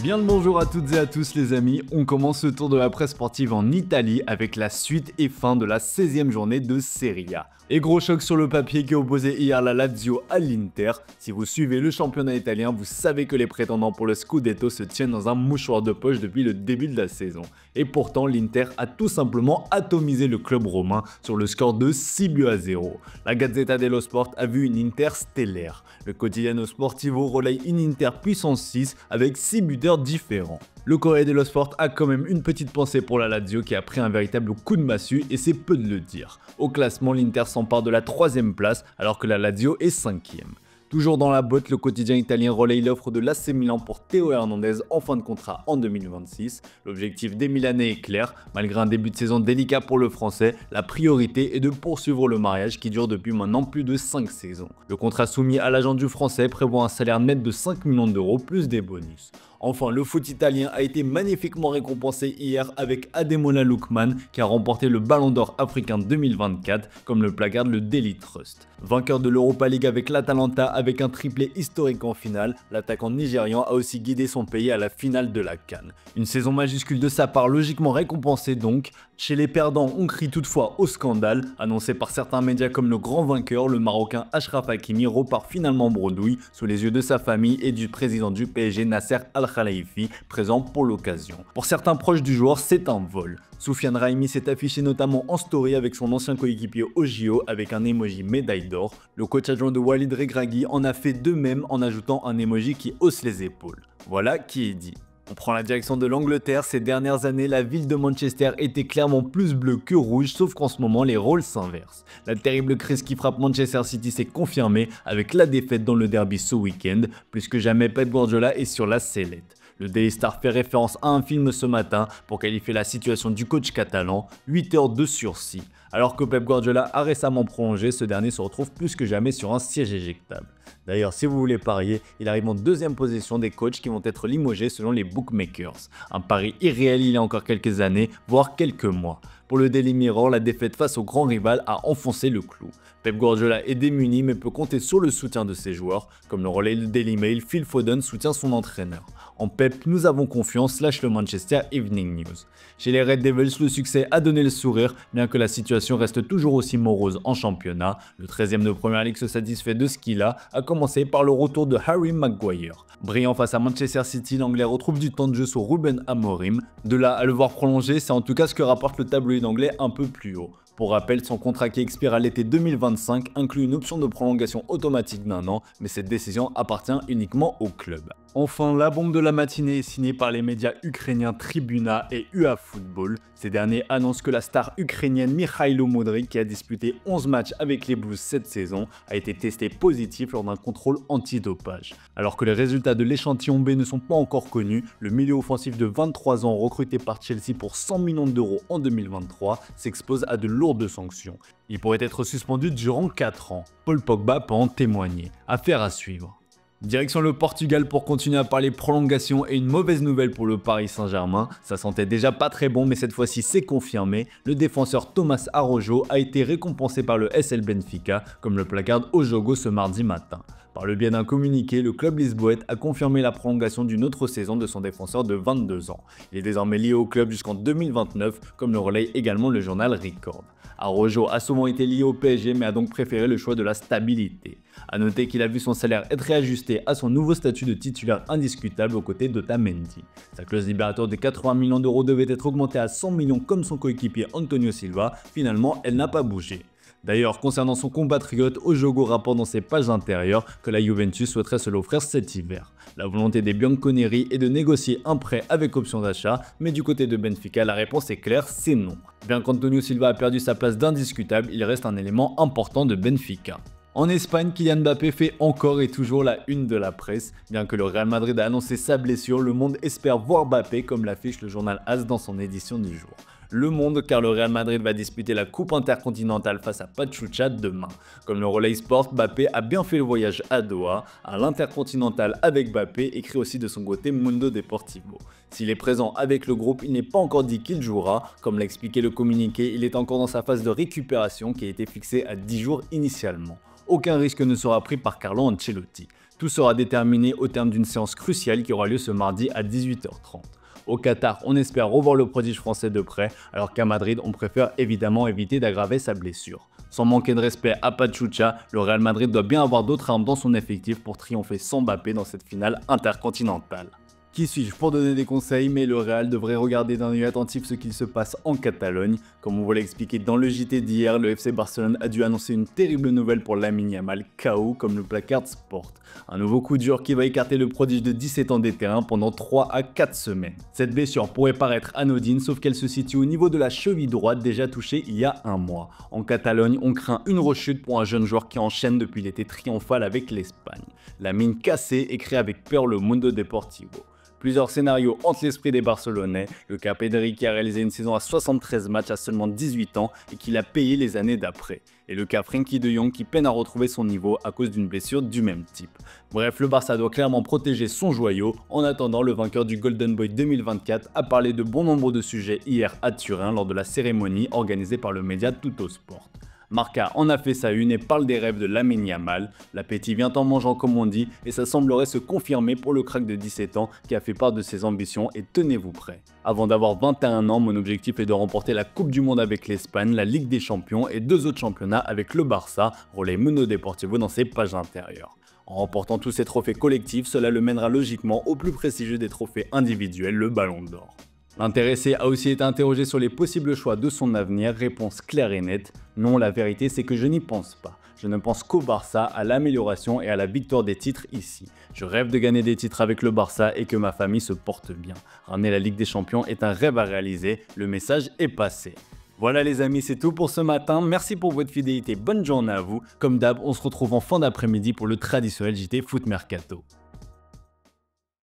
Bien le bonjour à toutes et à tous les amis, on commence ce tour de la presse sportive en Italie avec la suite et fin de la 16e journée de Serie A. Et gros choc sur le papier qui opposait hier la Lazio à l'Inter. Si vous suivez le championnat italien, vous savez que les prétendants pour le Scudetto se tiennent dans un mouchoir de poche depuis le début de la saison. Et pourtant, l'Inter a tout simplement atomisé le club romain sur le score de 6-0. La Gazzetta dello Sport a vu une Inter stellaire. Le Quotidiano Sportivo relaye une Inter puissance 6 avec 6 buteurs différents. Le Corriere dello Sport a quand même une petite pensée pour la Lazio qui a pris un véritable coup de massue et c'est peu de le dire. Au classement, l'Inter s'empare de la 3e place alors que la Lazio est 5e. Toujours dans la botte, le quotidien italien relaye l'offre de l'AC Milan pour Théo Hernandez en fin de contrat en 2026. L'objectif des Milanais est clair, malgré un début de saison délicat pour le français, la priorité est de poursuivre le mariage qui dure depuis maintenant plus de 5 saisons. Le contrat soumis à l'agent du français prévoit un salaire net de 5 millions d'euros plus des bonus. Enfin, le foot italien a été magnifiquement récompensé hier avec Ademola Lookman qui a remporté le Ballon d'Or africain 2024 comme le placarde le Daily Trust. Vainqueur de l'Europa League avec l'Atalanta avec un triplé historique en finale, l'attaquant nigérian a aussi guidé son pays à la finale de la CAN. Une saison majuscule de sa part logiquement récompensée donc. Chez les perdants, on crie toutefois au scandale, annoncé par certains médias comme le grand vainqueur, le Marocain Achraf Hakimi repart finalement bredouille sous les yeux de sa famille et du président du PSG Nasser Al-Khelaifi, présent pour l'occasion. Pour certains proches du joueur, c'est un vol. Soufiane Raimi s'est affiché notamment en story avec son ancien coéquipier au JO avec un emoji médaille d'or. Le coach adjoint de Walid Regragui en a fait de même en ajoutant un emoji qui hausse les épaules. Voilà qui est dit. On prend la direction de l'Angleterre. Ces dernières années, la ville de Manchester était clairement plus bleue que rouge, sauf qu'en ce moment, les rôles s'inversent. La terrible crise qui frappe Manchester City s'est confirmée avec la défaite dans le derby ce week-end. Plus que jamais, Pep Guardiola est sur la sellette. Le Daily Star fait référence à un film ce matin pour qualifier la situation du coach catalan, 8 heures de sursis. Alors que Pep Guardiola a récemment prolongé, ce dernier se retrouve plus que jamais sur un siège éjectable. D'ailleurs, si vous voulez parier, il arrive en 2e position des coachs qui vont être limogés selon les bookmakers. Un pari irréel il y a encore quelques années, voire quelques mois. Pour le Daily Mirror, la défaite face au grand rival a enfoncé le clou. Pep Guardiola est démuni mais peut compter sur le soutien de ses joueurs. Comme le relaie le Daily Mail, Phil Foden soutient son entraîneur. En Pep, nous avons confiance, lâche le Manchester Evening News. Chez les Red Devils, le succès a donné le sourire, bien que la situation reste toujours aussi morose en championnat. Le 13e de Premier League se satisfait de ce qu'il a, à commencer par le retour de Harry Maguire. Brillant face à Manchester City, l'Anglais retrouve du temps de jeu sur Ruben Amorim. De là à le voir prolonger, c'est en tout cas ce que rapporte le tabloïd anglais un peu plus haut. Pour rappel, son contrat qui expire à l'été 2025 inclut une option de prolongation automatique d'1 an, mais cette décision appartient uniquement au club. Enfin, la bombe de la matinée est signée par les médias ukrainiens Tribuna et UAFootball. Ces derniers annoncent que la star ukrainienne Mikhailo Modric, qui a disputé 11 matchs avec les Blues cette saison, a été testé positif lors d'un contrôle antidopage. Alors que les résultats de l'échantillon B ne sont pas encore connus, le milieu offensif de 23 ans recruté par Chelsea pour 100 millions d'euros en 2023 s'expose à de lourdes sanctions. Il pourrait être suspendu durant 4 ans. Paul Pogba peut en témoigner. Affaire à suivre. Direction le Portugal pour continuer à parler prolongation et une mauvaise nouvelle pour le Paris Saint-Germain. Ça sentait déjà pas très bon mais cette fois-ci c'est confirmé. Le défenseur Thomas Araujo a été récompensé par le SL Benfica comme le placarde au Jogo ce mardi matin. Par le biais d'un communiqué, le club lisboète a confirmé la prolongation d'une autre saison de son défenseur de 22 ans. Il est désormais lié au club jusqu'en 2029 comme le relaye également le journal Record. Araujo a souvent été lié au PSG mais a donc préféré le choix de la stabilité. A noter qu'il a vu son salaire être réajusté à son nouveau statut de titulaire indiscutable aux côtés d'Otamendi. Sa clause libératoire de 80 millions d'euros devait être augmentée à 100 millions comme son coéquipier Antonio Silva, finalement elle n'a pas bougé. D'ailleurs, concernant son compatriote, Ojogo rapporte dans ses pages intérieures que la Juventus souhaiterait se l'offrir cet hiver. La volonté des Bianconeri est de négocier un prêt avec option d'achat, mais du côté de Benfica, la réponse est claire, c'est non. Bien qu'Antonio Silva a perdu sa place d'indiscutable, il reste un élément important de Benfica. En Espagne, Kylian Mbappé fait encore et toujours la une de la presse. Bien que le Real Madrid a annoncé sa blessure, le monde espère voir Mbappé comme l'affiche le journal AS dans son édition du jour. Le Monde car le Real Madrid va disputer la Coupe intercontinentale face à Pachuca demain. Comme le Relay Sport, Mbappé a bien fait le voyage à Doha, à l'Intercontinental avec Mbappé, écrit aussi de son côté Mundo Deportivo. S'il est présent avec le groupe, il n'est pas encore dit qu'il jouera. Comme l'a expliqué le communiqué, il est encore dans sa phase de récupération qui a été fixée à 10 jours initialement. Aucun risque ne sera pris par Carlo Ancelotti. Tout sera déterminé au terme d'une séance cruciale qui aura lieu ce mardi à 18h30. Au Qatar, on espère revoir le prodige français de près, alors qu'à Madrid, on préfère évidemment éviter d'aggraver sa blessure. Sans manquer de respect à Pachuca, le Real Madrid doit bien avoir d'autres armes dans son effectif pour triompher sans Mbappé dans cette finale intercontinentale. Qui suis-je pour donner des conseils, mais le Real devrait regarder d'un œil attentif ce qu'il se passe en Catalogne. Comme on vous l'a expliqué dans le JT d'hier, le FC Barcelone a dû annoncer une terrible nouvelle pour Lamine Yamal, KO comme le placard Sport. Un nouveau coup dur qui va écarter le prodige de 17 ans des terrains pendant 3 à 4 semaines. Cette blessure pourrait paraître anodine, sauf qu'elle se situe au niveau de la cheville droite déjà touchée il y a un mois. En Catalogne, on craint une rechute pour un jeune joueur qui enchaîne depuis l'été triomphal avec l'Espagne. La mine cassée écrit avec peur le Mundo Deportivo. Plusieurs scénarios hantent l'esprit des Barcelonais, le cas Pedri qui a réalisé une saison à 73 matchs à seulement 18 ans et qui l'a payé les années d'après, et le cas Frenkie de Jong qui peine à retrouver son niveau à cause d'une blessure du même type. Bref, le Barça doit clairement protéger son joyau. En attendant, le vainqueur du Golden Boy 2024 a parlé de bon nombre de sujets hier à Turin lors de la cérémonie organisée par le média Tuttosport. Marca en a fait sa une et parle des rêves de Lamine Yamal. L'appétit vient en mangeant comme on dit et ça semblerait se confirmer pour le crack de 17 ans qui a fait part de ses ambitions et tenez-vous prêts. Avant d'avoir 21 ans, mon objectif est de remporter la Coupe du Monde avec l'Espagne, la Ligue des Champions et 2 autres championnats avec le Barça, relais Mundo Deportivo dans ses pages intérieures. En remportant tous ces trophées collectifs, cela le mènera logiquement au plus prestigieux des trophées individuels, le Ballon d'Or. L'intéressé a aussi été interrogé sur les possibles choix de son avenir, réponse claire et nette, non la vérité c'est que je n'y pense pas. Je ne pense qu'au Barça, à l'amélioration et à la victoire des titres ici. Je rêve de gagner des titres avec le Barça et que ma famille se porte bien. Ramener la Ligue des Champions est un rêve à réaliser, le message est passé. Voilà les amis, c'est tout pour ce matin, merci pour votre fidélité, bonne journée à vous. Comme d'hab, on se retrouve en fin d'après-midi pour le traditionnel JT Foot Mercato.